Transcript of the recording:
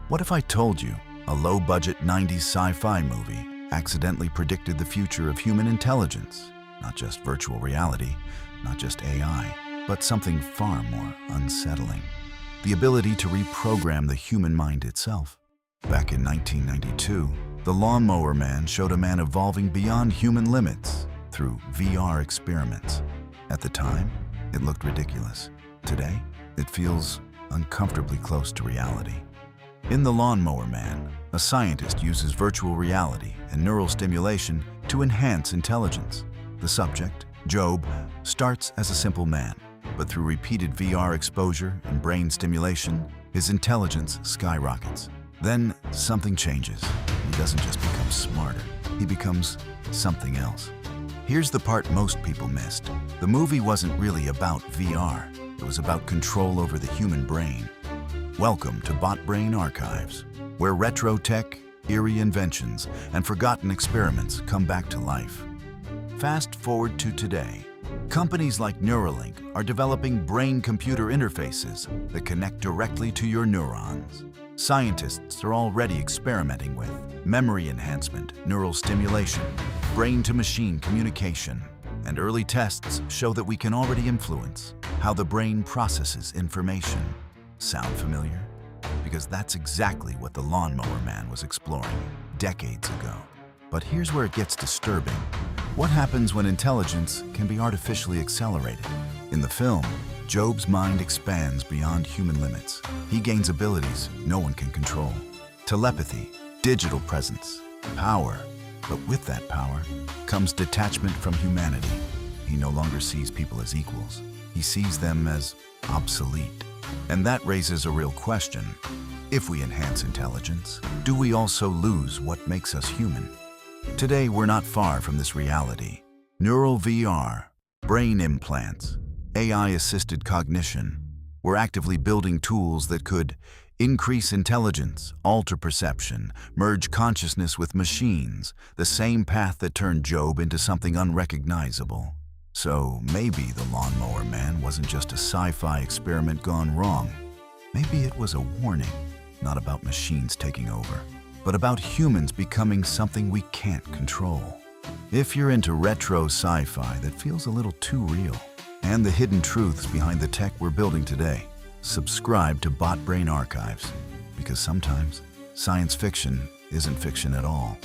What if I told you a low-budget 90s sci-fi movie accidentally predicted the future of human intelligence? Not just virtual reality, not just AI, but something far more unsettling. The ability to reprogram the human mind itself. Back in 1992, the Lawnmower Man showed a man evolving beyond human limits through VR experiments. At the time, it looked ridiculous. Today, it feels uncomfortably close to reality. In The Lawnmower Man, a scientist uses virtual reality and neural stimulation to enhance intelligence. The subject, Job, starts as a simple man, but through repeated VR exposure and brain stimulation, his intelligence skyrockets. Then something changes. He doesn't just become smarter, he becomes something else. Here's the part most people missed. The movie wasn't really about VR. It was about control over the human brain. Welcome to BotBrain Archives, where retro tech, eerie inventions, and forgotten experiments come back to life. Fast forward to today. Companies like Neuralink are developing brain-computer interfaces that connect directly to your neurons. Scientists are already experimenting with memory enhancement, neural stimulation, brain-to-machine communication, and early tests show that we can already influence how the brain processes information. Sound familiar? Because that's exactly what the Lawnmower Man was exploring decades ago. But here's where it gets disturbing. What happens when intelligence can be artificially accelerated? In the film, Job's mind expands beyond human limits. He gains abilities no one can control. Telepathy, digital presence, power. But with that power comes detachment from humanity. He no longer sees people as equals. He sees them as obsolete. And that raises a real question. If we enhance intelligence, do we also lose what makes us human? Today, we're not far from this reality. Neural VR, brain implants, AI-assisted cognition. We're actively building tools that could increase intelligence, alter perception, merge consciousness with machines, the same path that turned Job into something unrecognizable. So maybe the Lawnmower Man wasn't just a sci-fi experiment gone wrong. Maybe it was a warning, not about machines taking over, but about humans becoming something we can't control. If you're into retro sci-fi that feels a little too real, and the hidden truths behind the tech we're building today, subscribe to BotBrain Archives, because sometimes science fiction isn't fiction at all.